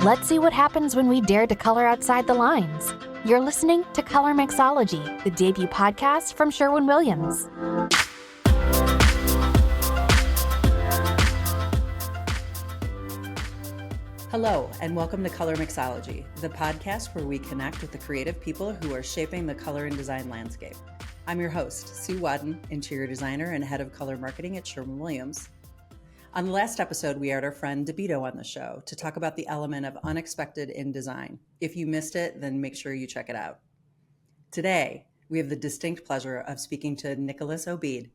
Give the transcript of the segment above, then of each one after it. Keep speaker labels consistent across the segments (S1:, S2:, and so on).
S1: Let's see what happens when we dare to color outside the lines. You're listening to Colormixology, the debut podcast from Sherwin-Williams.
S2: Hello, and welcome to Colormixology, the podcast where we connect with the creative people who are shaping the color and design landscape. I'm your host, Sue Wadden, interior designer and head of color marketing at Sherwin-Williams. On the last episode, we had our friend DeBito on the show to talk about the element of unexpected in design. If you missed it, then make sure you check it out. Today, we have the distinct pleasure of speaking to Nicholas Obeid.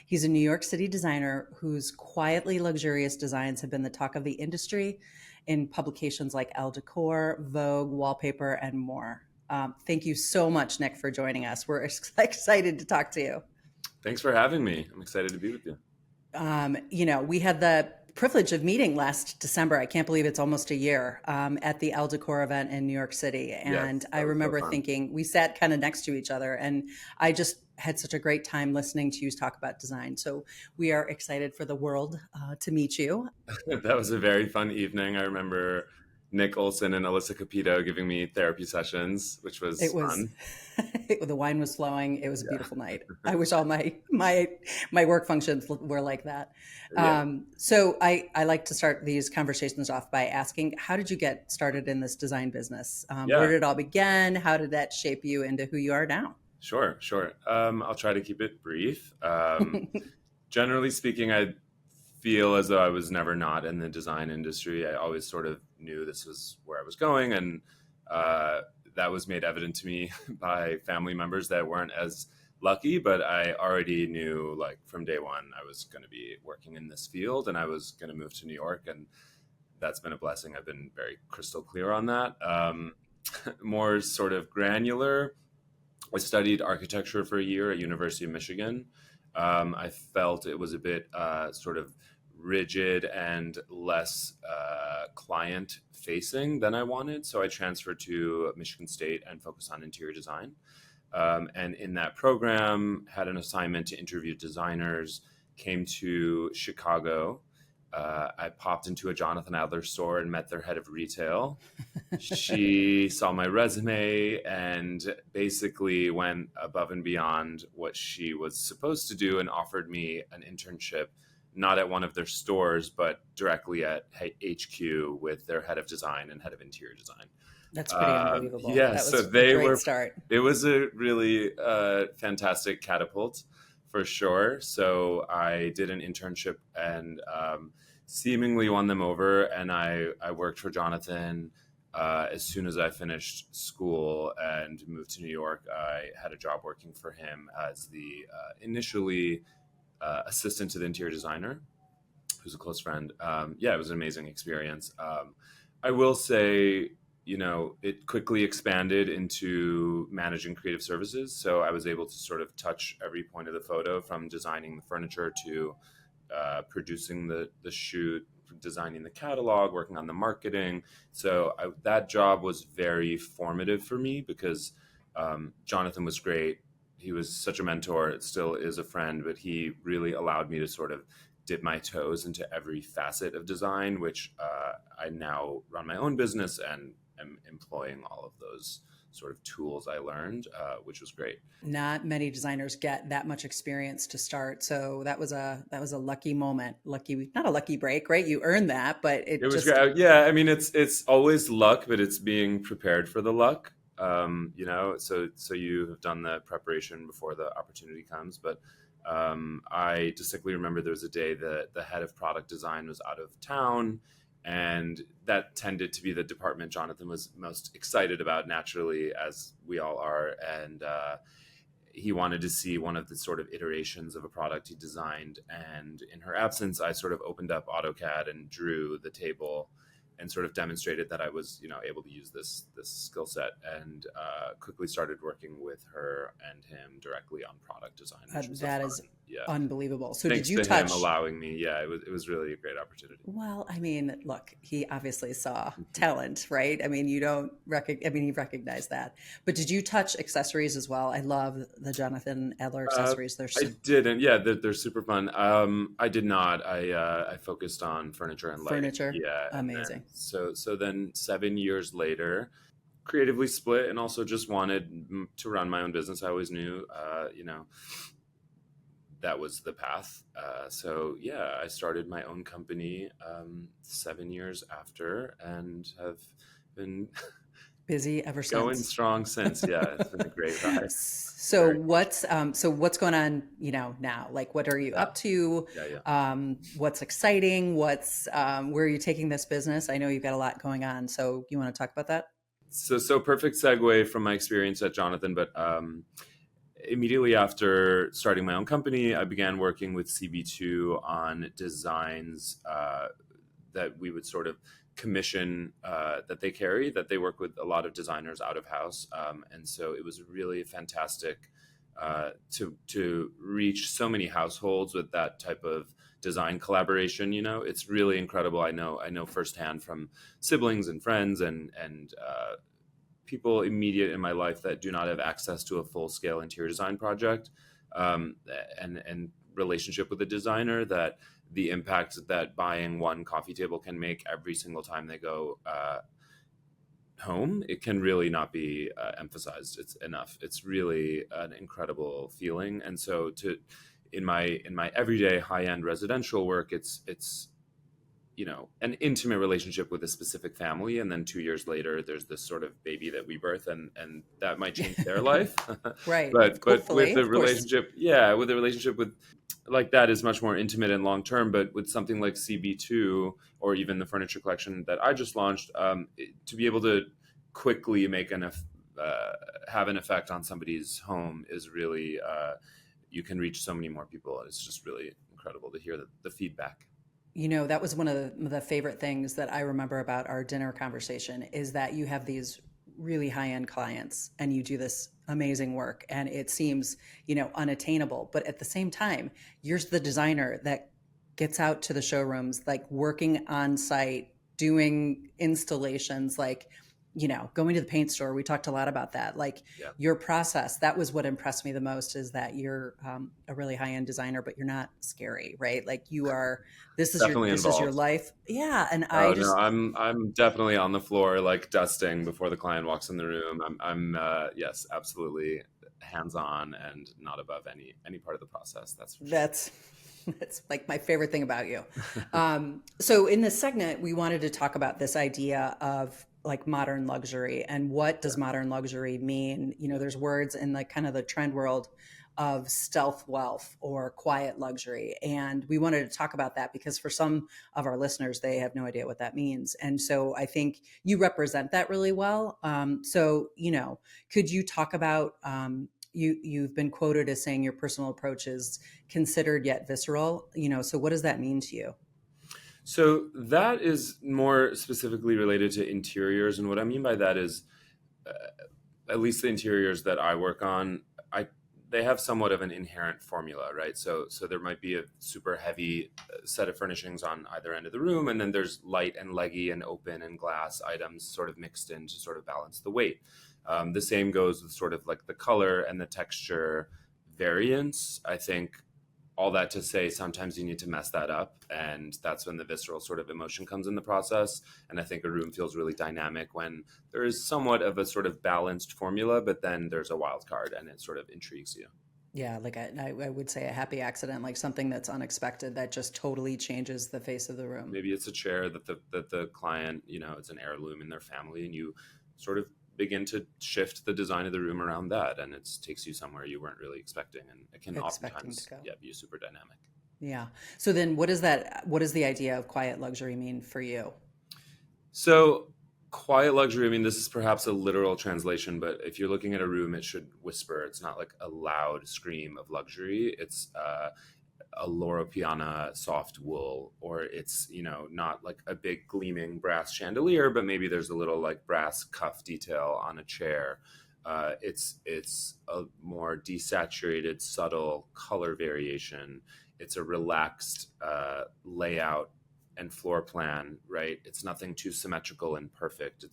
S2: He's a New York City designer whose quietly luxurious designs have been the talk of the industry in publications like Elle Decor, Vogue, Wallpaper, and more. Thank you so much, Nick, for joining us. We're excited to talk to you.
S3: Thanks for having me. I'm excited to be with you.
S2: We had the privilege of meeting last December. I can't believe it's almost a year at the Elle Decor event in New York City. And yes, I remember thinking, we sat kind of next to each other, and I just had such a great time listening to you talk about design. So we are excited for the world to meet you.
S3: That was a very fun evening. I remember Nick Olson and Alyssa Capito giving me therapy sessions, which was fun.
S2: The wine was flowing. It was a beautiful night. I wish all my work functions were like that. So I like to start these conversations off by asking, how did you get started in this design business? Where did it all begin? How did that shape you into who you are now?
S3: Sure. I'll try to keep it brief. Generally speaking, I feel as though I was never not in the design industry. I always sort of knew this was where I was going, and that was made evident to me by family members that weren't as lucky, but I already knew, like, from day one I was going to be working in this field and I was going to move to New York, and that's been a blessing. I've been very crystal clear on that. More sort of granular, I studied architecture for a year at University of Michigan. I felt it was a bit sort of rigid and less client facing than I wanted. So I transferred to Michigan State and focused on interior design. And in that program, had an assignment to interview designers, came to Chicago. I popped into a Jonathan Adler store and met their head of retail. She saw my resume and basically went above and beyond what she was supposed to do and offered me an internship, not at one of their stores, but directly at HQ with their head of design and head of interior design.
S2: That's pretty unbelievable.
S3: Yeah,
S2: that was
S3: so
S2: a great start.
S3: It was a really fantastic catapult for sure. So I did an internship and seemingly won them over. And I worked for Jonathan as soon as I finished school and moved to New York. I had a job working for him as the initially assistant to the interior designer, who's a close friend. It was an amazing experience. I will say, it quickly expanded into managing creative services. So I was able to sort of touch every point of the photo, from designing the furniture to producing the shoot, designing the catalog, working on the marketing. So that job was very formative for me because Jonathan was great. He was such a mentor. It still is a friend, but he really allowed me to sort of dip my toes into every facet of design, which I now run my own business and am employing all of those sort of tools I learned, which was great.
S2: Not many designers get that much experience to start. So that was a lucky moment. Not a lucky break, right? You earned that, but it was
S3: great. Yeah. I mean, it's always luck, but it's being prepared for the luck. So you have done the preparation before the opportunity comes. But I distinctly remember there was a day that the head of product design was out of town, and that tended to be the department Jonathan was most excited about, naturally, as we all are. And he wanted to see one of the sort of iterations of a product he designed. And in her absence, I sort of opened up AutoCAD and drew the table and sort of demonstrated that I was, able to use this skill set, and quickly started working with her and him directly on product design. Yeah.
S2: unbelievable. So did
S3: Thanks
S2: you
S3: to him
S2: touch?
S3: allowing me. Yeah, it was really a great opportunity.
S2: Well, I mean, look, he obviously saw talent, right? I mean, you don't I mean, he recognized that. But did you touch accessories as well? I love the Jonathan Adler
S3: Uh,
S2: accessories. They're
S3: I didn't. Yeah, they're super fun. I did not. I focused on furniture and lighting.
S2: furniture,
S3: Yeah, and then
S2: amazing.
S3: so then 7 years later, creatively split, and also just wanted to run my own business. I always knew, that was the path. So yeah, I started my own company 7 years after, and have been
S2: Busy ever
S3: going
S2: since.
S3: strong since. Yeah, it's been a great ride.
S2: So
S3: Very.
S2: what's going on, now? Like what are you
S3: Yeah,
S2: up to?
S3: yeah, yeah.
S2: What's exciting? Where are you taking this business? I know you've got a lot going on. So you want to talk about that?
S3: So perfect segue from my experience at Jonathan, but immediately after starting my own company, I began working with CB2 on designs that we would sort of commission, that they work with a lot of designers out of house. And so it was really fantastic to reach so many households with that type of design collaboration. It's really incredible. I know firsthand from siblings and friends and people immediate in my life that do not have access to a full scale interior design project, um, and relationship with a designer, that the impact that buying one coffee table can make every single time they go home, it can really not be emphasized. It's enough. It's really an incredible feeling. And so in my everyday high end residential work, it's an intimate relationship with a specific family, and then 2 years later there's this sort of baby that we birth, and that might change their life.
S2: Right.
S3: but with
S2: Hopefully,
S3: the
S2: of course.
S3: relationship, yeah, with the relationship with, like, that is much more intimate and long term. But with something like CB2, or even the furniture collection that I just launched, to be able to quickly have an effect on somebody's home is really, you can reach so many more people. It's just really incredible to hear the feedback.
S2: That was one of the favorite things that I remember about our dinner conversation, is that you have these really high-end clients and you do this amazing work, and it seems, unattainable. But at the same time, you're the designer that gets out to the showrooms, like working on site, doing installations, like, going to the paint store. We talked a lot about that. Like
S3: Yeah.
S2: your process, that was what impressed me the most, is that you're a really high-end designer, but you're not scary, right? Like
S3: Definitely
S2: this is your
S3: involved.
S2: life. Yeah. And I
S3: Oh no,
S2: just,
S3: I'm definitely on the floor, like dusting before the client walks in the room. I'm yes, absolutely hands on and not above any part of the process. That's for sure.
S2: that's, that's like my favorite thing about you. So in this segment, we wanted to talk about this idea of like modern luxury, and what does modern luxury mean? There's words in like kind of the trend world of stealth wealth or quiet luxury. And we wanted to talk about that because for some of our listeners, they have no idea what that means. And so I think you represent that really well. Could you talk about, you've been quoted as saying your personal approach is considered yet visceral, so what does that mean to you?
S3: So that is more specifically related to interiors, and what I mean by that is, uh, at least the interiors that I work on, they have somewhat of an inherent formula, right? So there might be a super heavy set of furnishings on either end of the room, and then there's light and leggy and open and glass items sort of mixed in to sort of balance the weight. The same goes with sort of like the color and the texture variance. I think all that to say, sometimes you need to mess that up, and that's when the visceral sort of emotion comes in the process. And I think a room feels really dynamic when there is somewhat of a sort of balanced formula, but then there's a wild card and it sort of intrigues you.
S2: Yeah, like I would say a happy accident, like something that's unexpected that just totally changes the face of the room.
S3: Maybe it's a chair that the client, it's an heirloom in their family, and you sort of begin to shift the design of the room around that, and it takes you somewhere you weren't really expecting, and it can
S2: Expecting
S3: oftentimes,
S2: to go.
S3: yeah, be super dynamic.
S2: Yeah. So then what does the idea of quiet luxury mean for you?
S3: So quiet luxury, I mean, this is perhaps a literal translation, but if you're looking at a room, it should whisper. It's not like a loud scream of luxury. It's a Loro Piana soft wool, or it's, not like a big gleaming brass chandelier, but maybe there's a little like brass cuff detail on a chair. It's a more desaturated, subtle color variation. It's a relaxed layout and floor plan, right? It's nothing too symmetrical and perfect.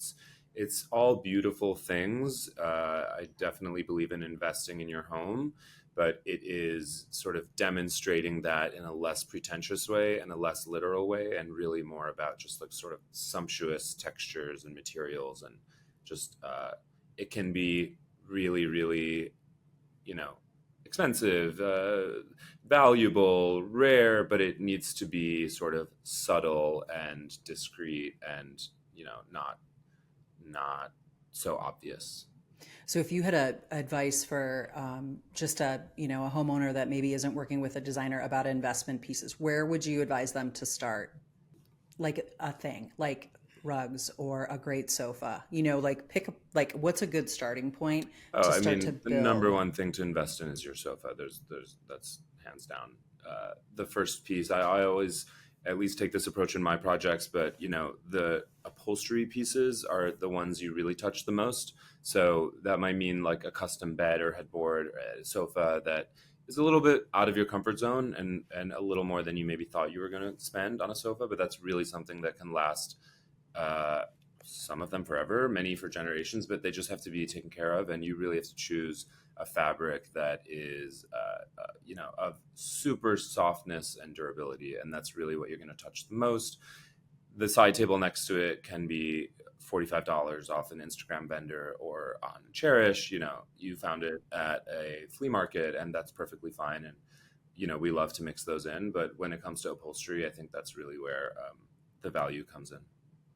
S3: It's all beautiful things. I definitely believe in investing in your home, but it is sort of demonstrating that in a less pretentious way and a less literal way, and really more about just like sort of sumptuous textures and materials, and just it can be really, really, you know, expensive, valuable, rare, but it needs to be sort of subtle and discreet and, not so obvious.
S2: So if you had advice for just a homeowner that maybe isn't working with a designer about investment pieces, where would you advise them to start? Like a thing, like rugs or a great sofa, like pick up, like what's a good starting point to start to
S3: The
S2: build?
S3: number one thing to invest in is your sofa. That's hands down. The first piece, I always at least take this approach in my projects, but the upholstery pieces are the ones you really touch the most. So that might mean like a custom bed or headboard or a sofa that is a little bit out of your comfort zone and a little more than you maybe thought you were going to spend on a sofa, but that's really something that can last, some of them forever, many for generations, but they just have to be taken care of. And you really have to choose a fabric that is, of super softness and durability. And that's really what you're going to touch the most. The side table next to it can be $45 off an Instagram vendor or on Cherish. You found it at a flea market, and that's perfectly fine. And, we love to mix those in. But when it comes to upholstery, I think that's really where the value comes in.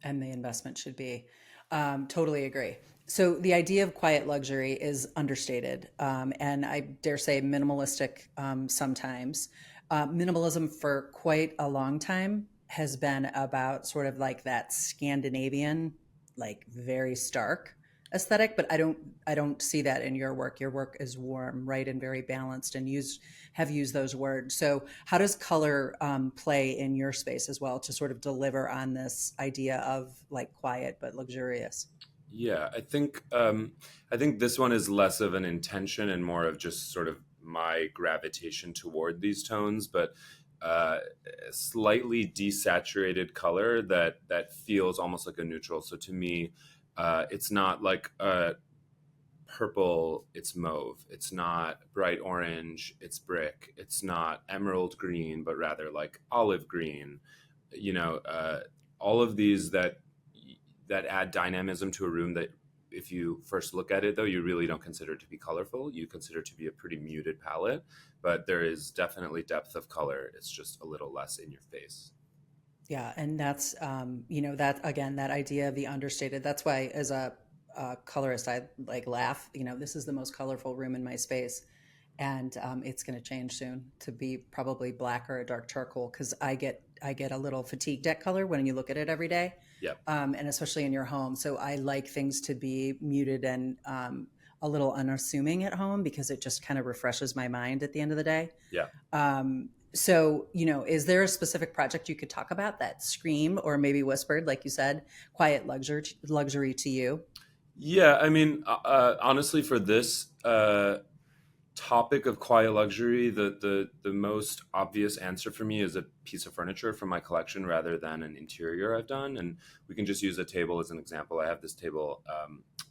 S2: And the investment should be. Totally agree. So the idea of quiet luxury is understated, and I dare say minimalistic sometimes. Minimalism for quite a long time has been about sort of like that Scandinavian, like very stark aesthetic, but I don't see that in your work. Your work is warm, right, and very balanced, and have used those words. So how does color play in your space as well to sort of deliver on this idea of like quiet but luxurious?
S3: Yeah, I think this one is less of an intention and more of just sort of my gravitation toward these tones, but slightly desaturated color that feels almost like a neutral. So to me, it's not like purple, it's mauve. It's not bright orange, it's brick. It's not emerald green, but rather like olive green. All of these that add dynamism to a room that if you first look at it, though, you really don't consider to be colorful. You consider to be a pretty muted palette, but there is definitely depth of color. It's just a little less in your face.
S2: Yeah, and that's that again, that idea of the understated. That's why as a colorist, I like laugh. This is the most colorful room in my space, and it's going to change soon to be probably black or a dark charcoal because I get a little fatigued at color when you look at it every day.
S3: Yep.
S2: And especially in your home. So I like things to be muted and a little unassuming at home because it just kind of refreshes my mind at the end of the day.
S3: Yeah.
S2: So, is there a specific project you could talk about that screamed or maybe whispered, like you said, quiet luxury to you?
S3: Yeah, I mean, honestly, for this topic of quiet luxury, the most obvious answer for me is a piece of furniture from my collection rather than an interior I've done. And we can just use a table as an example. I have this table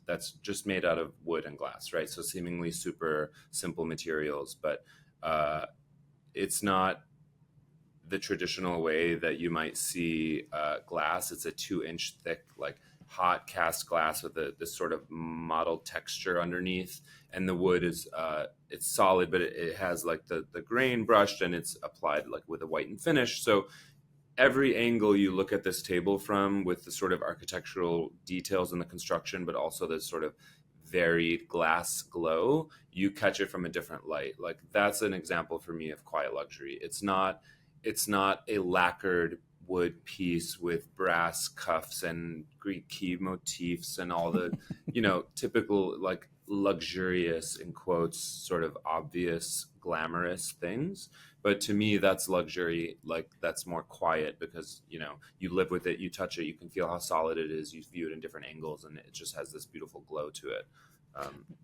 S3: that's just made out of wood and glass, right? So seemingly super simple materials, but it's not the traditional way that you might see glass. It's a 2-inch thick, like hot cast glass with this sort of mottled texture underneath, and the wood is it's solid, but it has like the grain brushed and it's applied like with a whitened finish. So every angle you look at this table from, with the sort of architectural details in the construction, but also this sort of varied glass glow, you catch it from a different light. Like that's an example for me of quiet luxury. It's not a lacquered wood piece with brass cuffs and Greek key motifs and all the, typical like luxurious, in quotes, sort of obvious, glamorous things. But to me, that's luxury. Like that's more quiet because, you live with it, you touch it, you can feel how solid it is, you view it in different angles, and it just has this beautiful glow to it.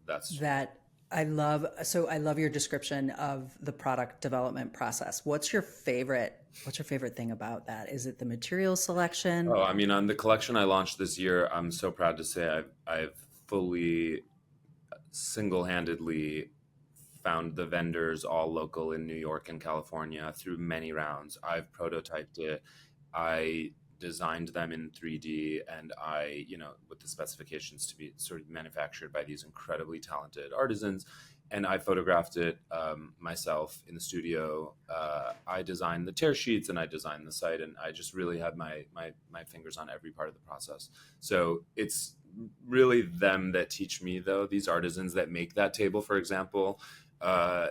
S3: That's
S2: That I love your description of the product development process. What's your favorite thing about that? Is it the material selection?
S3: Oh, I mean, on the collection I launched this year, I'm so proud to say I've fully single-handedly found the vendors all local in New York and California through many rounds. I've prototyped it. I designed them in 3D, and with the specifications to be sort of manufactured by these incredibly talented artisans. And I photographed it myself in the studio. I designed the tear sheets and I designed the site, and I just really had my fingers on every part of the process. So it's really them that teach me, though, these artisans that make that table, for example.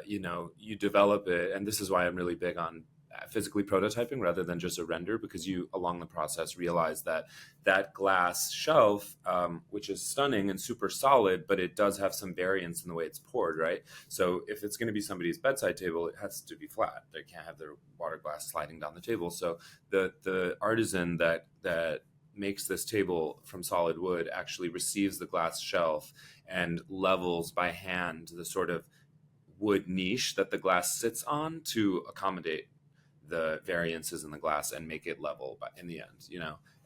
S3: You develop it, and this is why I'm really big on physically prototyping rather than just a render, because you along the process realize that that glass shelf, which is stunning and super solid, but it does have some variance in the way it's poured, right? So if it's going to be somebody's bedside table, it has to be flat. They can't have their water glass sliding down the table. So the artisan that makes this table from solid wood actually receives the glass shelf and levels by hand the sort of wood niche that the glass sits on to accommodate the variances in the glass and make it level in the end.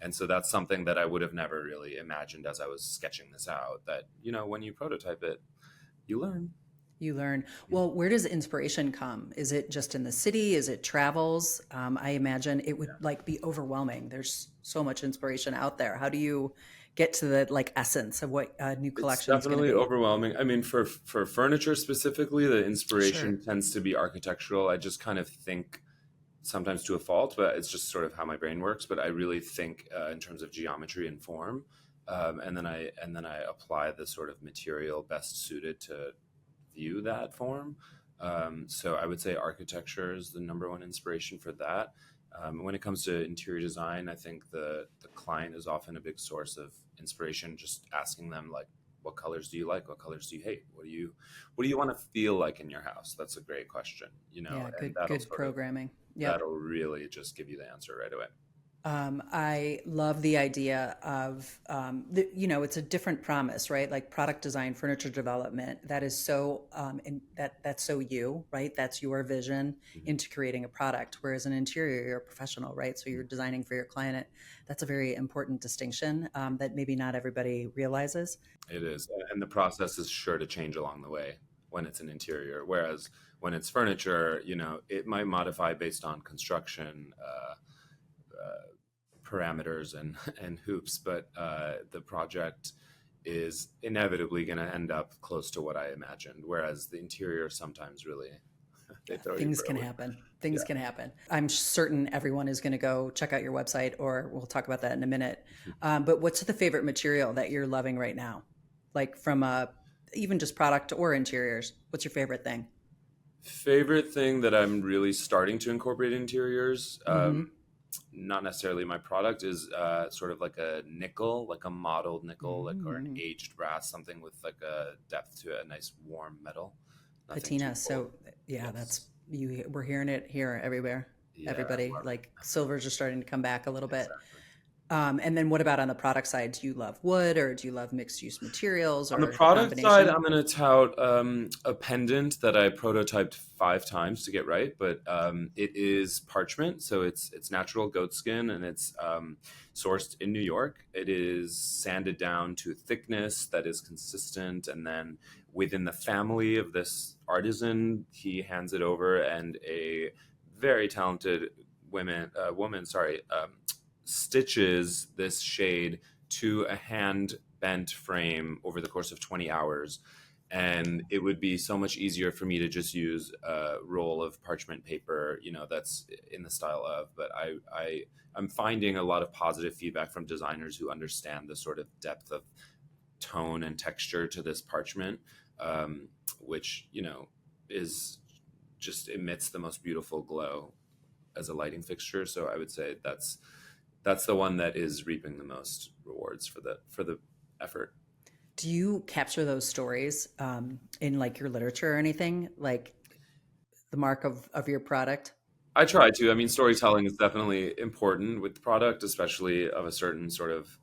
S3: And so that's something that I would have never really imagined as I was sketching this out, that when you prototype it, you learn.
S2: Well, where does inspiration come? Is it just in the city? Is it travels? I imagine it would be overwhelming. There's so much inspiration out there. How do you get to the essence of what a new collection is going to be?
S3: Definitely overwhelming. I mean, for furniture specifically, the inspiration tends to be architectural. I just kind of think, sometimes to a fault, but it's just sort of how my brain works. But I really think in terms of geometry and form, and then I apply the sort of material best suited to view that form. So I would say architecture is the number one inspiration for that. When it comes to interior design, I think the client is often a big source of inspiration. Just asking them, like, what colors do you like? What colors do you hate? What do you want to feel like in your house? That's a great question.
S2: Yeah, good programming.
S3: That'll really just give you the answer right away.
S2: I love the idea of, it's a different promise, right? Like product design, furniture development, that is so, that's so you, right? That's your vision into creating a product. Whereas an interior, you're a professional, right? So you're designing for your client. That's a very important distinction that maybe not everybody realizes.
S3: It is. And the process is sure to change along the way when it's an interior. Whereas when it's furniture, it might modify based on construction, parameters and hoops, but the project is inevitably going to end up close to what I imagined. Whereas the interior sometimes really
S2: things can happen. Things can happen. I'm certain everyone is going to go check out your website, or we'll talk about that in a minute. But what's the favorite material that you're loving right now? Like from even just product or interiors, what's your favorite thing?
S3: Favorite thing that I'm really starting to incorporate interiors, not necessarily my product, is sort of like a nickel, like a modeled nickel, or an aged brass, something with like a depth to it, a nice warm metal.
S2: Patina. So that's we're hearing it here everywhere. Everybody, like silvers are starting to come back a little bit. And then what about on the product side? Do you love wood, or do you love mixed use materials? Or
S3: on the product side, I'm going to tout a pendant that I prototyped 5 times to get right, but it is parchment, so it's natural goat skin, and it's sourced in New York. It is sanded down to thickness that is consistent, and then within the family of this artisan, he hands it over, and a very talented woman, stitches this shade to a hand bent frame over the course of 20 hours. And it would be so much easier for me to just use a roll of parchment paper, that's in the style of, but I'm finding a lot of positive feedback from designers who understand the sort of depth of tone and texture to this parchment, which, is just emits the most beautiful glow as a lighting fixture. So I would say that's the one that is reaping the most rewards for the effort.
S2: Do you capture those stories in like your literature or anything, like the mark of your product?
S3: I try to. I mean, storytelling is definitely important with the product, especially of a certain sort of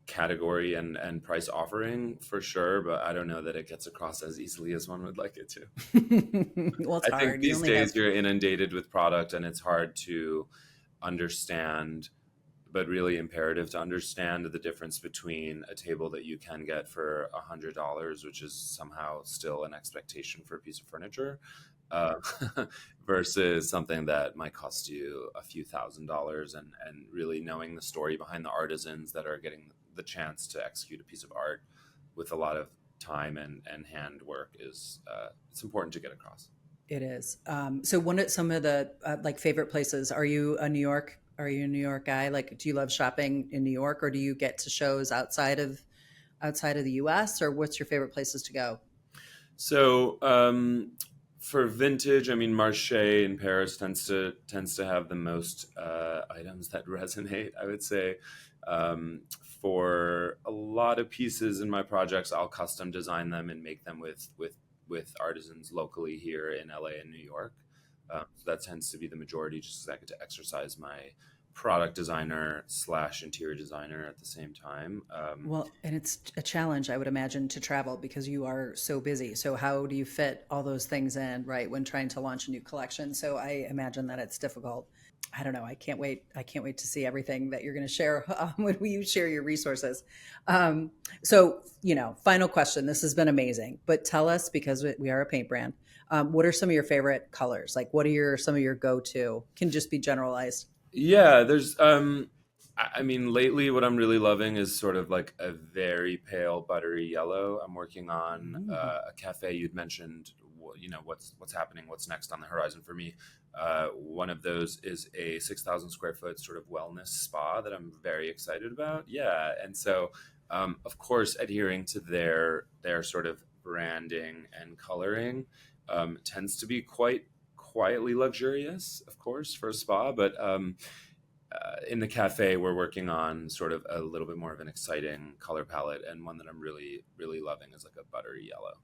S3: category and price offering for sure, but I don't know that it gets across as easily as one would like it to.
S2: Well, it's
S3: I think
S2: hard. You
S3: these
S2: only have
S3: days you're inundated with product and it's hard to understand, but really imperative to understand the difference between a table that you can get for $100, which is somehow still an expectation for a piece of furniture, uh, versus something that might cost you a few $1,000s, and really knowing the story behind the artisans that are getting the chance to execute a piece of art with a lot of time and handwork is it's important to get across.
S2: It is. So one of some of the like favorite places. Are you a New York guy? Like, do you love shopping in New York, or do you get to shows outside of the U.S., or what's your favorite places to go?
S3: So for vintage, I mean, Marché in Paris tends to have the most items that resonate, I would say. For a lot of pieces in my projects, I'll custom design them and make them with artisans locally here in LA and New York. So that tends to be the majority, just because I get to exercise my product designer slash interior designer at the same time.
S2: Well, and it's a challenge, I would imagine, to travel because you are so busy. So how do you fit all those things in, right, when trying to launch a new collection? So I imagine that it's difficult. I don't know. I can't wait. I can't wait to see everything that you're going to share when you share your resources. Final question. This has been amazing, but tell us, because we are a paint brand, what are some of your favorite colors? Like, what are some of your go-to? Can just be generalized.
S3: Yeah, there's I mean, lately what I'm really loving is sort of like a very pale buttery yellow. I'm working on a cafe. You'd mentioned, what's happening, what's next on the horizon for me. One of those is a 6,000 square foot sort of wellness spa that I'm very excited about. Yeah, and so of course, adhering to their sort of branding and coloring tends to be quite quietly luxurious, of course, for a spa. But in the cafe, we're working on sort of a little bit more of an exciting color palette, and one that I'm really, really loving is like a buttery yellow.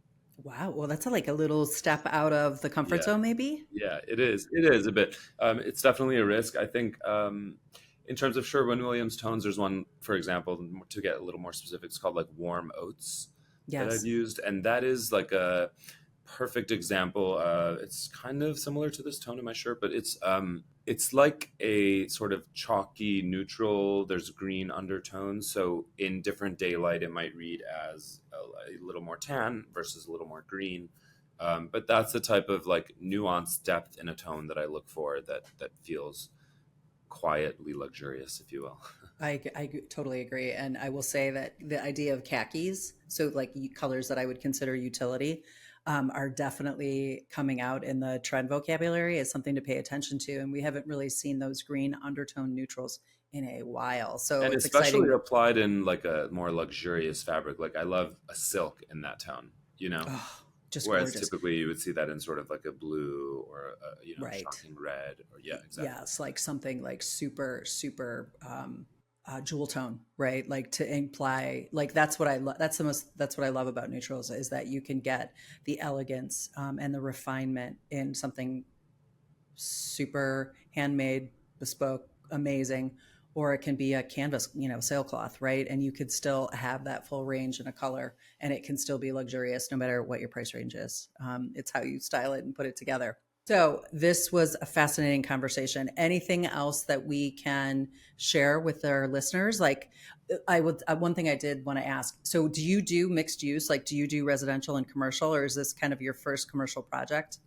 S2: Wow. Well, that's like a little step out of the comfort
S3: Yeah,
S2: zone, maybe.
S3: yeah, it is. It is a bit. It's definitely a risk. I think in terms of Sherwin-Williams tones, there's one, for example, to get a little more specific, it's called like warm oats that I've
S2: Yes.
S3: used, and that is like a perfect example. It's kind of similar to this tone in my shirt, but it's like a sort of chalky neutral. There's green undertones, so in different daylight, it might read as a little more tan versus a little more green. But that's the type of like nuanced depth in a tone that I look for, that feels quietly luxurious, if you will.
S2: I totally agree. And I will say that the idea of khakis, so like colors that I would consider utility, are definitely coming out in the trend vocabulary as something to pay attention to. And we haven't really seen those green undertone neutrals in a while. So
S3: And
S2: it's
S3: especially
S2: exciting.
S3: applied in like a more luxurious fabric. Like I love a silk in that tone,
S2: Oh, just
S3: whereas
S2: gorgeous.
S3: typically you would see that in sort of like a blue or
S2: Right.
S3: shocking red, or yeah, exactly.
S2: Yes, like something like super, super jewel tone, right? Like to imply, like that's what I love. That's what I love about neutrals is that you can get the elegance and the refinement in something super handmade, bespoke, amazing, or it can be a canvas, sailcloth, right? And you could still have that full range in a color, and it can still be luxurious no matter what your price range is. It's how you style it and put it together. So this was a fascinating conversation. Anything else that we can share with our listeners? Like, one thing I did want to ask. So, do you do mixed use? Like, do you do residential and commercial, or is this kind of your first commercial project?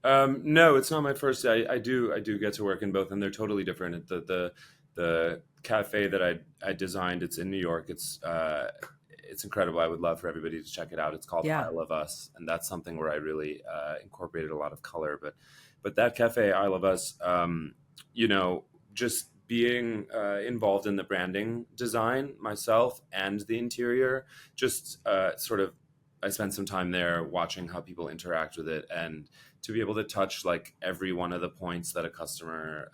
S3: No, it's not my first. I do get to work in both, and they're totally different. The cafe that I designed, it's in New York. It's incredible. I would love for everybody to check it out. It's called
S2: Yeah.
S3: Isle of Us, and that's something where I really incorporated a lot of color. But that cafe, Isle of Us, just being involved in the branding design myself and the interior, just sort of, I spent some time there watching how people interact with it, and to be able to touch like every one of the points that a customer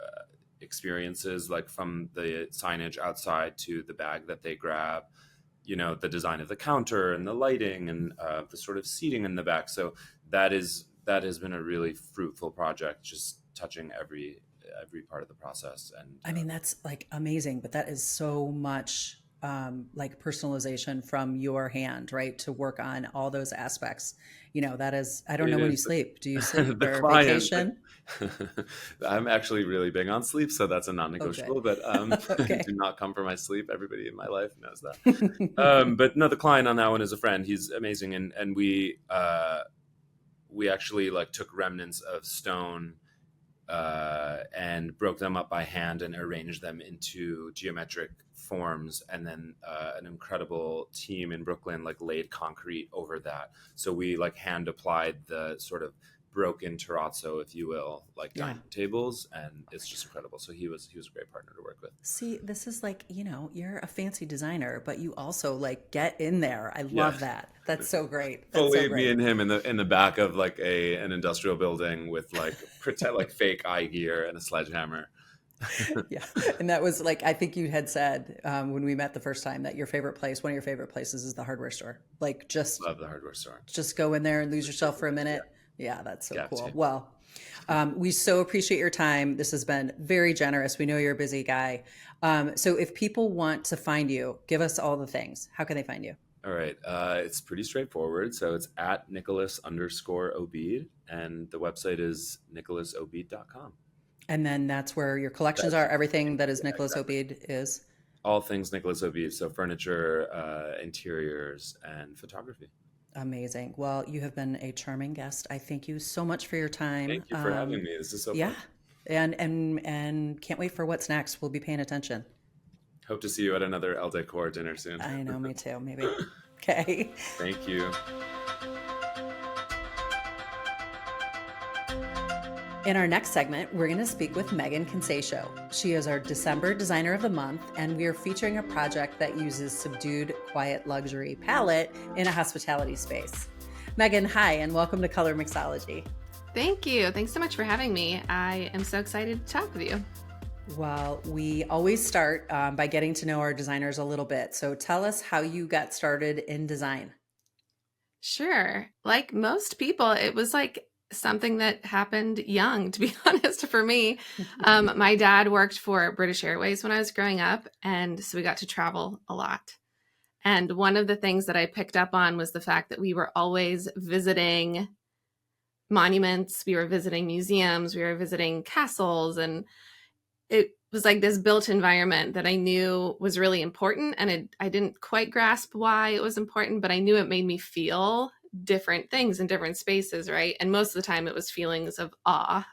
S3: experiences, like from the signage outside to the bag that they grab, the design of the counter and the lighting and the sort of seating in the back. So that has been a really fruitful project, just touching every part of the process. And
S2: I mean, that's like amazing, but that is so much like personalization from your hand, right? To work on all those aspects. That is, I don't
S3: It
S2: know when you
S3: is
S2: sleep. Do you sleep
S3: the
S2: or
S3: client.
S2: vacation?
S3: I'm actually really big on sleep, so that's a
S2: Oh, good.
S3: non-negotiable. But
S2: Okay.
S3: do not come for my sleep. Everybody in my life knows that. But no, the client on that one is a friend. He's amazing, and we actually like took remnants of stone and broke them up by hand and arranged them into geometric forms, and then an incredible team in Brooklyn like laid concrete over that. So we like hand applied the sort of broken terrazzo, if you will, like
S2: Yeah.
S3: dining tables, and it's just incredible. So he was a great partner to work with.
S2: See, this is like, you're a fancy designer, but you also like get in there. I
S3: Yeah.
S2: love that. That's so great. That's
S3: Fully
S2: so
S3: me
S2: great.
S3: and him in the back of like an industrial building with like pretend like fake eye gear and a sledgehammer.
S2: Yeah. And that was like, I think you had said when we met the first time that one of your favorite places is the hardware store. Like
S3: Love the hardware store.
S2: just go in there and lose yourself for a minute. Yeah, that's so
S3: Got
S2: cool.
S3: to.
S2: Well, we so appreciate your time. This has been very generous. We know you're a busy guy. So if people want to find you, give us all the things. How can they find you?
S3: All right. It's pretty straightforward. So it's at Nicholas_Obeid, and the website is nicholasobeid.com.
S2: And then that's where your collections are. Everything that is Nicholas Obeid is.
S3: All things Nicholas Obeid. So furniture, interiors, and photography.
S2: Amazing. Well, you have been a charming guest. I thank you so much for your time.
S3: Thank you for having me. This is so
S2: Yeah.
S3: fun.
S2: And can't wait for what's next. We'll be paying attention.
S3: Hope to see you at another El Decor dinner soon.
S2: I know, me too. Maybe. Okay.
S3: Thank you.
S2: In our next segment, we're going to speak with Megan Conceicao. She is our December Designer of the Month, and we are featuring a project that uses subdued, quiet luxury palette in a hospitality space. Megan, hi, and welcome to Colormixology.
S4: Thank you. Thanks so much for having me. I am so excited to talk with you.
S2: Well, we always start by getting to know our designers a little bit. So tell us how you got started in design.
S4: Sure. Like most people, it was like something that happened young, to be honest, for me. My dad worked for British Airways when I was growing up, and so we got to travel a lot. And one of the things that I picked up on was the fact that we were always visiting monuments, we were visiting museums, we were visiting castles, and it was like this built environment that I knew was really important. And I didn't quite grasp why it was important, but I knew it made me feel different things in different spaces, right? And most of the time it was feelings of awe.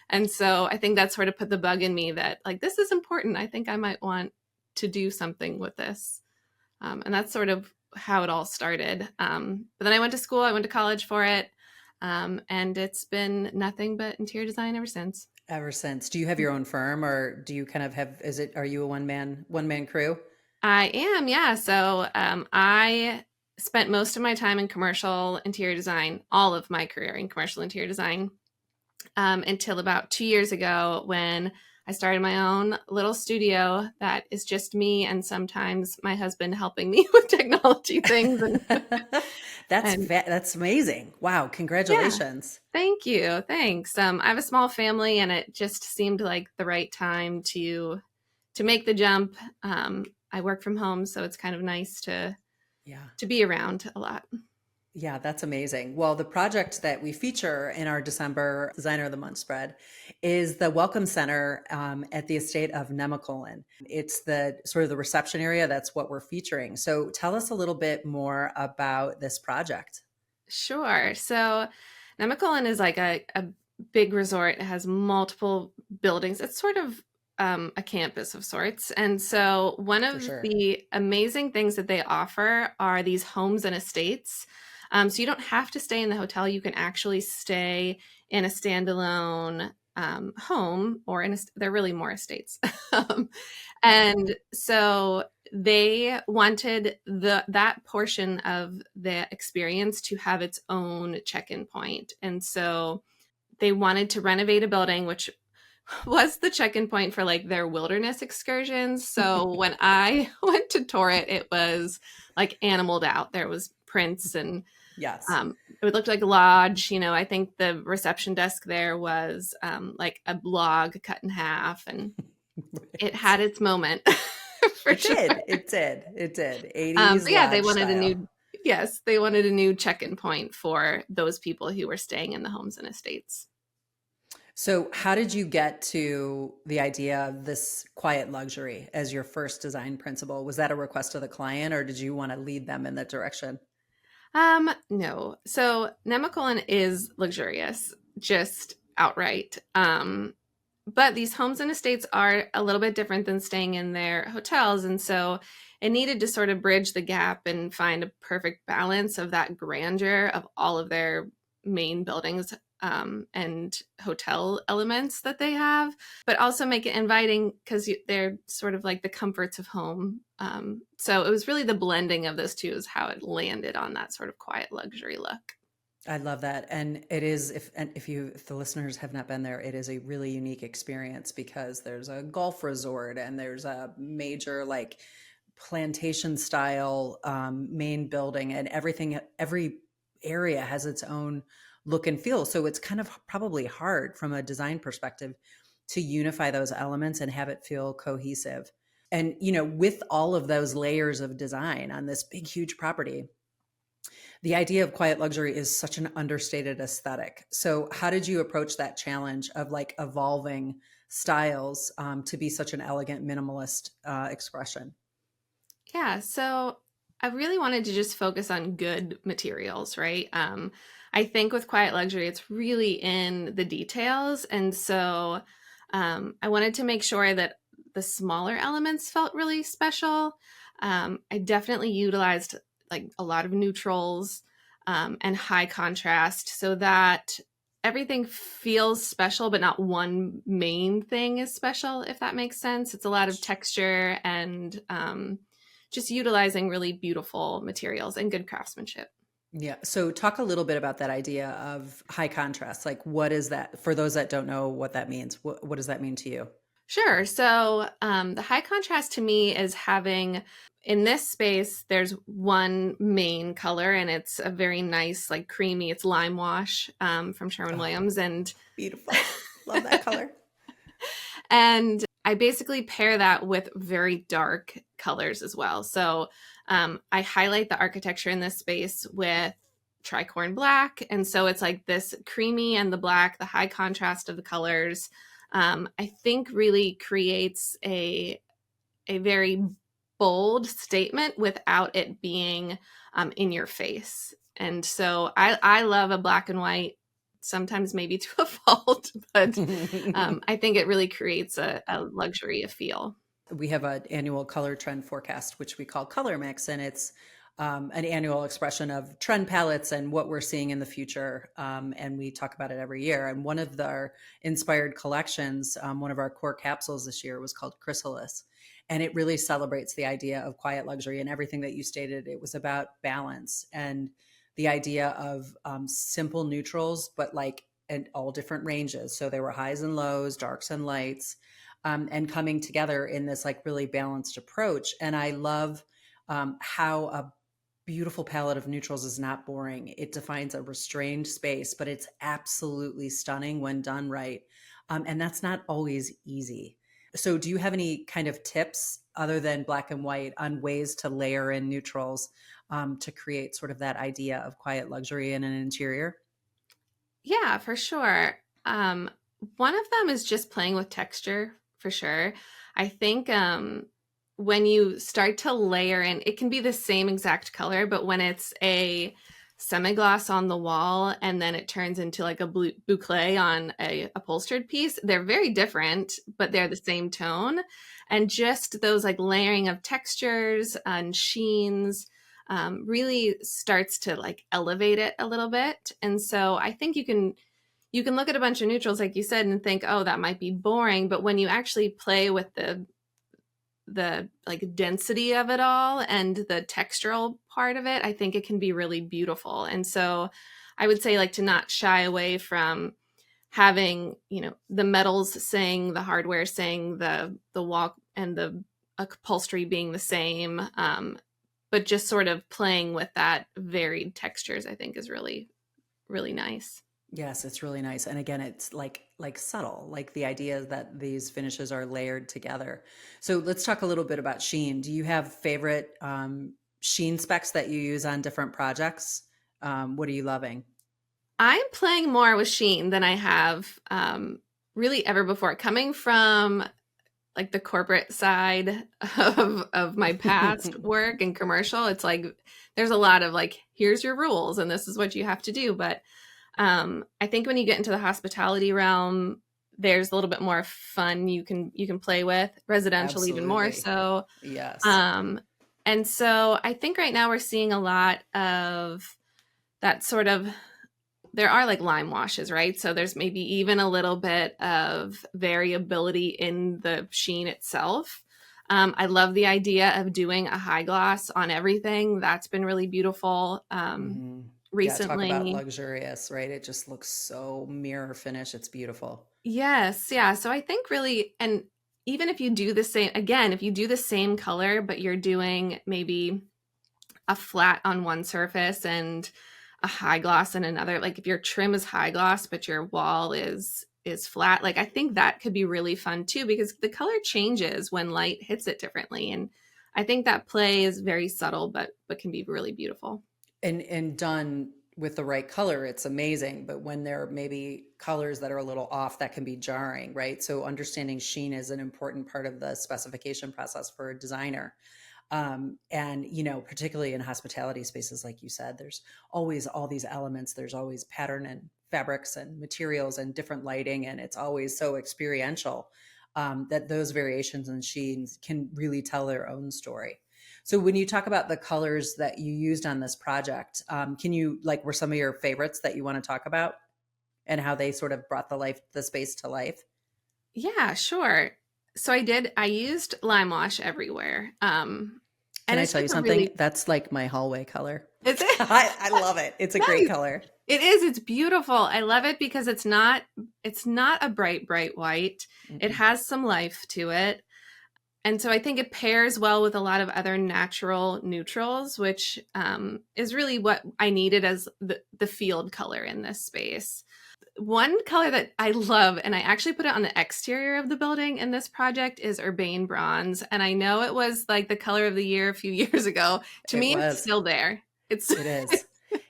S4: And so I think that sort of put the bug in me that like, this is important. I think I might want to do something with this. And that's sort of how it all started. But then I went to school, I went to college for it. And it's been nothing but interior design ever since.
S2: Ever since. Do you have your own firm, or do you kind of have, are you a one man crew?
S4: I am, yeah. So I spent most of my time in commercial interior design, all of my career in commercial interior design, until about 2 years ago when I started my own little studio that is just me and sometimes my husband helping me with technology things.
S2: That's amazing. Wow. Congratulations.
S4: Yeah, thank you. Thanks. I have a small family and it just seemed like the right time to make the jump. I work from home, so it's kind of nice to be around a lot.
S2: Yeah, that's amazing. Well, the project that we feature in our December Designer of the Month spread is the Welcome Center at the estate of Nemacolin. It's the sort of the reception area. That's what we're featuring. So tell us a little bit more about this project.
S4: Sure. So Nemacolin is like a big resort. It has multiple buildings. It's sort of a campus of sorts. And so one of the amazing things that they offer are these homes and estates. So you don't have to stay in the hotel. You can actually stay in a standalone home, or they're really more estates. And so they wanted that portion of the experience to have its own check-in point. And so they wanted to renovate a building, which was the check-in point for like their wilderness excursions. So when I went to tour it, it was like animaled out. There was prints and it looked like a lodge. You know, I think the reception desk there was like a log cut in half, and it had its moment. for
S2: It
S4: sure.
S2: did. It did. It did. 80s
S4: But yeah, they
S2: lodge
S4: wanted
S2: style.
S4: they wanted a new check-in point for those people who were staying in the homes and estates.
S2: So, how did you get to the idea of this quiet luxury as your first design principle? Was that a request of the client, or did you want to lead them in that direction?
S4: No. So Nemacolin is luxurious, just outright. But these homes and estates are a little bit different than staying in their hotels. And so it needed to sort of bridge the gap and find a perfect balance of that grandeur of all of their main buildings and hotel elements that they have, but also make it inviting because they're sort of like the comforts of home. So it was really the blending of those two is how it landed on that sort of quiet luxury look.
S2: I love that. And it is, if the listeners have not been there, it is a really unique experience because there's a golf resort and there's a major like plantation style main building, and every area has its own look and feel. So it's kind of probably hard from a design perspective to unify those elements and have it feel cohesive. And, with all of those layers of design on this big, huge property, the idea of quiet luxury is such an understated aesthetic. So, how did you approach that challenge of like evolving styles to be such an elegant minimalist expression?
S4: Yeah, so I really wanted to just focus on good materials, right? I think with quiet luxury, it's really in the details. And so I wanted to make sure that the smaller elements felt really special. I definitely utilized like a lot of neutrals and high contrast so that everything feels special, but not one main thing is special, if that makes sense. It's a lot of texture and just utilizing really beautiful materials and good craftsmanship.
S2: Yeah. So talk a little bit about that idea of high contrast. Like, what is that for those that don't know what that means? What does that mean to you?
S4: Sure. So the high contrast to me is having in this space, there's one main color and it's a very nice, like creamy, it's lime wash from Sherwin-Williams. And
S2: Beautiful. Love that color.
S4: and I basically pair that with very dark colors as well. So I highlight the architecture in this space with tricorn black. And so it's like this creamy and the black, the high contrast of the colors, I think really creates a very bold statement without it being in your face. And so I love a black and white, sometimes maybe to a fault, but I think it really creates a luxury feel.
S2: We have an annual color trend forecast, which we call Color Mix, and it's an annual expression of trend palettes and what we're seeing in the future. And we talk about it every year. And one of our inspired collections, one of our core capsules this year was called Chrysalis. And it really celebrates the idea of quiet luxury and everything that you stated. It was about balance and the idea of simple neutrals, but like in all different ranges. So there were highs and lows, darks and lights, and coming together in this like really balanced approach. And I love how a beautiful palette of neutrals is not boring. It defines a restrained space, but it's absolutely stunning when done right. And that's not always easy. So do you have any kind of tips other than black and white on ways to layer in neutrals to create sort of that idea of quiet luxury in an interior?
S4: Yeah, for sure. One of them is just playing with texture for sure. I think when you start to layer in, it can be the same exact color, but when it's a semi-gloss on the wall and then it turns into like a boucle on a upholstered piece, they're very different, but they're the same tone. And just those like layering of textures and sheens really starts to like elevate it a little bit. And so I think you can look at a bunch of neutrals, like you said, and think, oh, that might be boring. But when you actually play with the like density of it all and the textural part of it, I think it can be really beautiful. And so I would say like to not shy away from having, the metals saying, the hardware saying, the wall and the upholstery being the same, but just sort of playing with that varied textures, I think is really, really nice.
S2: Yes, it's really nice. And again, it's like subtle, like the idea that these finishes are layered together. So let's talk a little bit about sheen. Do you have favorite sheen specs that you use on different projects? What are you loving?
S4: I'm playing more with sheen than I have really ever before. Coming from like the corporate side of my past work and commercial, it's like there's a lot of like, here's your rules and this is what you have to do. But I think when you get into the hospitality realm, there's a little bit more fun you can play with, residential even more
S2: Absolutely.
S4: so.
S2: Yes.
S4: And so I think right now we're seeing a lot of that sort of, there are like lime washes, right? So there's maybe even a little bit of variability in the sheen itself. I love the idea of doing a high gloss on everything. That's been really beautiful.
S2: Hmm. Yeah, talk about
S4: Recently,
S2: luxurious, right? It just looks so mirror finish. It's beautiful.
S4: yes, yeah. So I think really, and even if you do the same, again, if you do the same color, but you're doing maybe a flat on one surface and a high gloss on another, like if your trim is high gloss but your wall is flat, like I think that could be really fun too, because the color changes when light hits it differently, and I think that play is very subtle but can be really beautiful.
S2: And done with the right color, it's amazing. But when there are maybe colors that are a little off, that can be jarring, right? So understanding sheen is an important part of the specification process for a designer. And particularly in hospitality spaces, like you said, there's always all these elements. There's always pattern and fabrics and materials and different lighting, and it's always so experiential, that those variations in sheens can really tell their own story. So when you talk about the colors that you used on this project, can you were some of your favorites that you want to talk about and how they sort of brought the space to life?
S4: Yeah, sure. So I used lime wash everywhere.
S2: Can
S4: And
S2: I
S4: it's
S2: tell you
S4: just a
S2: something?
S4: really,
S2: That's like my hallway color.
S4: is it?
S2: I love it. It's a great
S4: Nice.
S2: color.
S4: It is. It's beautiful. I love it because it's not a bright white. It
S2: Mm-mm.
S4: has some life to it. And so I think it pairs well with a lot of other natural neutrals, which is really what I needed as the field color in this space. One color that I love, and I actually put it on the exterior of the building in this project, is Urbane Bronze. And I know it was like the color of the year a few years ago. To
S2: It
S4: me, it's
S2: was.
S4: still there. It's
S2: It is.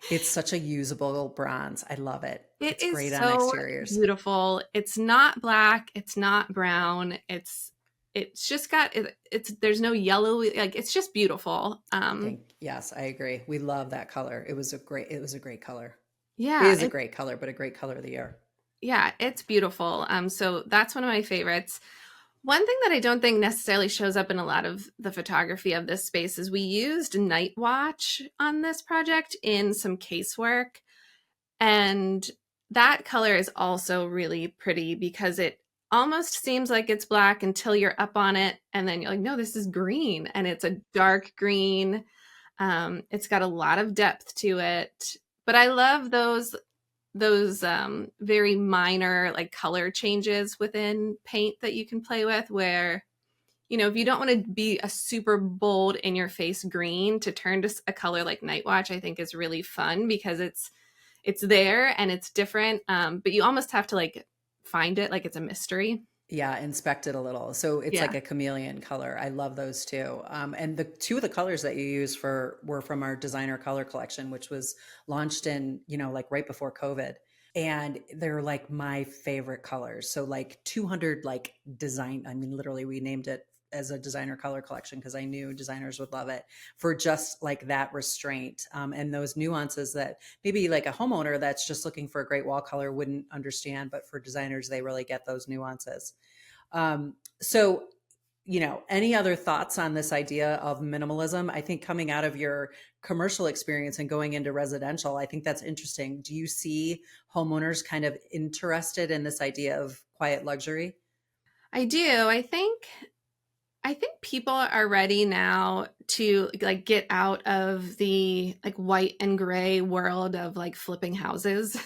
S2: It's such a usable bronze. I love it.
S4: it
S2: It's
S4: is
S2: great on
S4: so
S2: exteriors.
S4: beautiful. It's not black, it's not brown. It's just got it's there's no yellow, like it's just beautiful.
S2: Yes, I agree. We love that color. It was a great color. It
S4: Yeah,
S2: is a great color, but a great color of the year.
S4: yeah, it's beautiful. So that's one of my favorites. One thing that I don't think necessarily shows up in a lot of the photography of this space is we used night watch on this project in some casework. And that color is also really pretty because it almost seems like it's black until you're up on it. And then you're like, no, this is green. And it's a dark green. It's got a lot of depth to it. But I love those very minor like color changes within paint that you can play with, where if you don't want to be a super bold in your face green, to turn to a color like night watch, I think is really fun because it's there and it's different, but you almost have to like find it, like it's a mystery.
S2: Yeah, inspect it a little. So it's
S4: Yeah.
S2: like a chameleon color. I love those too. And the two of the colors that you used were from our designer color collection, which was launched in, like right before COVID. And they're like my favorite colors. So like 200 design, I mean, literally we named it as a designer color collection because I knew designers would love it for just like that restraint, and those nuances that maybe like a homeowner that's just looking for a great wall color wouldn't understand, but for designers, they really get those nuances. So, any other thoughts on this idea of minimalism? I think coming out of your commercial experience and going into residential, I think that's interesting. Do you see homeowners kind of interested in this idea of quiet luxury?
S4: I do. I think people are ready now to like get out of the like white and gray world of like flipping houses.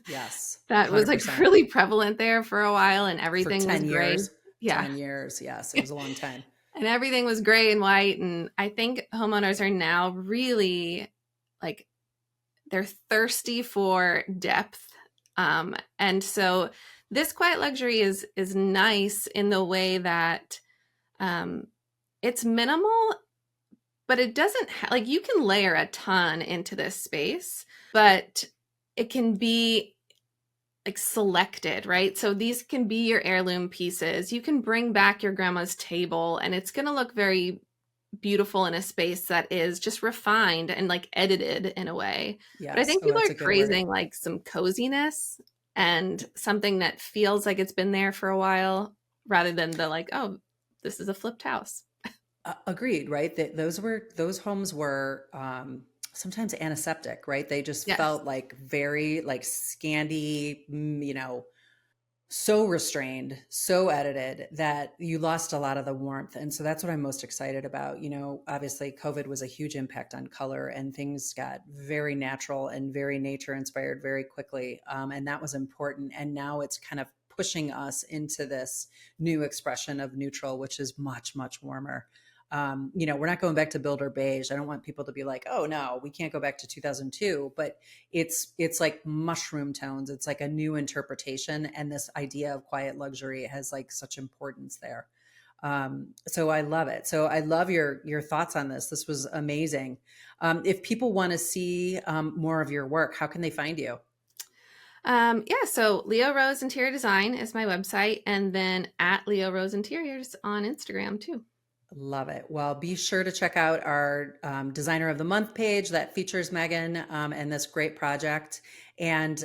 S2: Yes,
S4: That was like
S2: 100%.
S4: really prevalent there for a while, and
S2: For
S4: everything was
S2: 10
S4: gray.
S2: years.
S4: Yeah.
S2: 10 years. Yes, it was a long time.
S4: And everything was gray and white. And I think homeowners are now really like, they're thirsty for depth And so this quiet luxury is nice in the way that it's minimal, but it doesn't like you can layer a ton into this space, but it can be like selected, right? So these can be your heirloom pieces. You can bring back your grandma's table and it's going to look very beautiful in a space that is just refined and like edited in a way.
S2: Yes.
S4: But I think
S2: Oh,
S4: people
S2: that's
S4: are
S2: a good
S4: craving
S2: word.
S4: like some coziness and something that feels like it's been there for a while rather than the like, oh, this is a flipped house.
S2: Agreed, right? Those homes were sometimes antiseptic, right? They just
S4: Yes.
S2: felt like very like Scandi, so restrained, so edited that you lost a lot of the warmth. And so that's what I'm most excited about. Obviously COVID was a huge impact on color and things got very natural and very nature inspired very quickly. And that was important. And now it's kind of pushing us into this new expression of neutral, which is much, much warmer. We're not going back to builder beige. I don't want people to be like, oh no, we can't go back to 2002, but it's like mushroom tones. It's like a new interpretation. And this idea of quiet luxury has like such importance there. So I love it. So I love your thoughts on this. This was amazing. If people want to see more of your work, how can they find you?
S4: So Leo Rose Interior Design is my website, and then at Leo Rose Interiors on Instagram too.
S2: Love it. Well, be sure to check out our Designer of the Month page that features Megan and this great project. And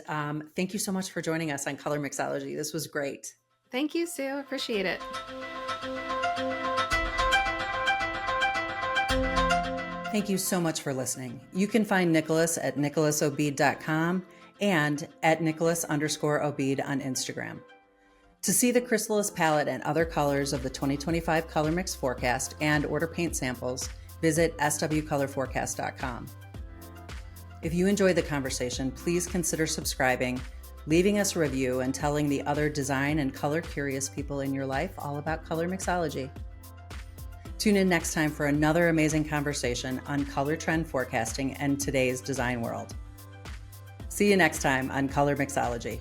S2: thank you so much for joining us on Colormixology. This was great.
S4: Thank you, Sue. Appreciate it.
S2: Thank you so much for listening. You can find Nicholas at nicholasobeid.com and at Nicholas_Obeid on Instagram. To see the Chrysalis palette and other colors of the 2025 Color Mix Forecast and order paint samples, visit swcolorforecast.com. If you enjoyed the conversation, please consider subscribing, leaving us a review, and telling the other design and color curious people in your life all about color mixology. Tune in next time for another amazing conversation on color trend forecasting and today's design world. See you next time on Color Mixology.